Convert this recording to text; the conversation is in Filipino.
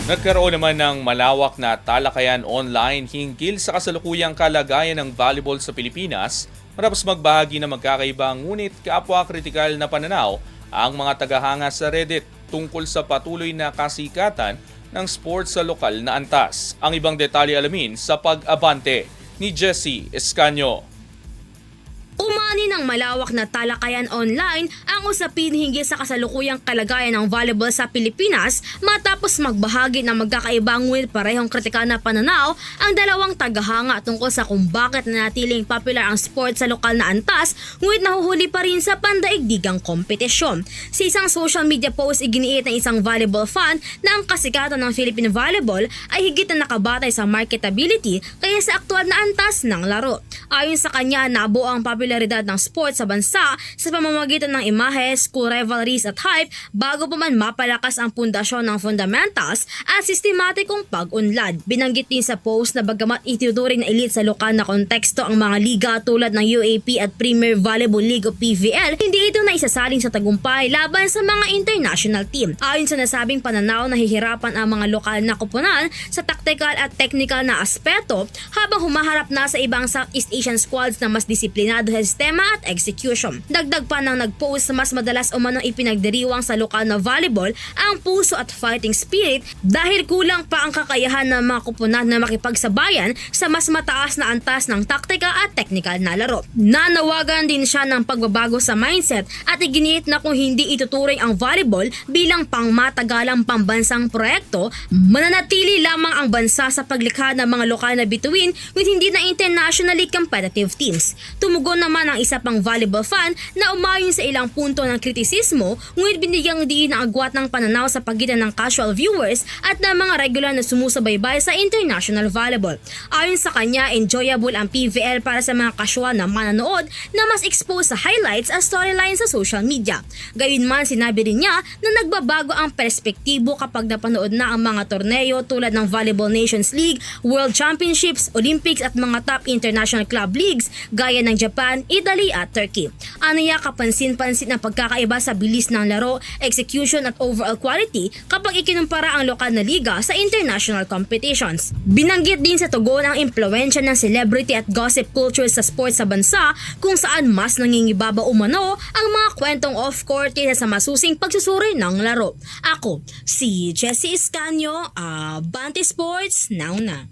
Nagkaroon naman ng malawak na talakayan online hinggil sa kasalukuyang kalagayan ng volleyball sa Pilipinas matapos magbahagi ng magkakaibang ngunit kapwa-kritikal na pananaw ang mga tagahanga sa Reddit tungkol sa patuloy na kasikatan ng sports sa lokal na antas. Ang ibang detalye alamin sa pag-abante ni Jessie Escanio. Umani ng malawak na talakayan online ang usapin hinggil sa kasalukuyang kalagayan ng volleyball sa Pilipinas matapos magbahagi ng magkakaibang ngunit parehong kritikal na pananaw ang dalawang tagahanga tungkol sa kung bakit nanatiling popular ang sport sa lokal na antas ngunit nahuhuli pa rin sa pandaigdigang kompetisyon. Sa isang social media post, iginiit ng isang volleyball fan na ang kasikatan ng Philippine volleyball ay higit na nakabatay sa marketability kaya sa aktual na antas ng laro. Ayon sa kanya, nabuo ang popularidad ng sport sa bansa sa pamamagitan ng imahe, school rivalries at hype bago pa man mapalakas ang pundasyon ng fundamentals at sistematikong pag-unlad. Binanggit din sa post na bagamat itinuturing na elite sa lokal na konteksto ang mga liga tulad ng UAP at Premier Volleyball League o PVL, hindi ito na isasaling sa tagumpay laban sa mga international team. Ayon sa nasabing pananaw, nahihirapan ang mga lokal na koponan sa tactical at technical na aspeto habang humaharap na sa ibang Southeast Asian squads na mas disiplinado sa sistema at execution. Dagdag pa nang nag-post, mas madalas umanong ipinagdiriwang sa lokal na volleyball ang puso at fighting spirit dahil kulang pa ang kakayahan ng mga koponan na makipagsabayan sa mas mataas na antas ng taktika at technical na laro. Nanawagan din siya ng pagbabago sa mindset at iginiit na kung hindi ituturing ang volleyball bilang pangmatagalang pambansang proyekto, mananatili lamang ang bansa sa paglikha ng mga lokal na bituin with hindi na internationally competitive teams. Tumugon naman ang isa pang volleyball fan na umayon sa ilang punto ng kritisismo ngunit binigyang diin ang agwat ng pananaw sa pagitan ng casual viewers at ng mga regular na sumusubaybay sa international volleyball. Ayon sa kanya, enjoyable ang PVL para sa mga casual na manonood na mas exposed sa highlights at storylines sa social media. Gayunman, sinabi rin niya na nagbabago ang perspektibo kapag napanood na ang mga torneo tulad ng Volleyball Nations League, World Championships, Olympics at mga top international club leagues gaya ng Japan, Italy at Turkey. Aniya, kapansin-pansin ang pagkakaiba sa bilis ng laro, execution at overall quality kapag ikinumpara ang lokal na liga sa international competitions. Binanggit din sa tugon ang impluwensya ng celebrity at gossip culture sa sports sa bansa kung saan mas nangingibaba umano ang mga kwentong off-court kaysa sa masusing pagsusuri ng laro. Ako, si Jessie Escanio, Abante Sports, now na.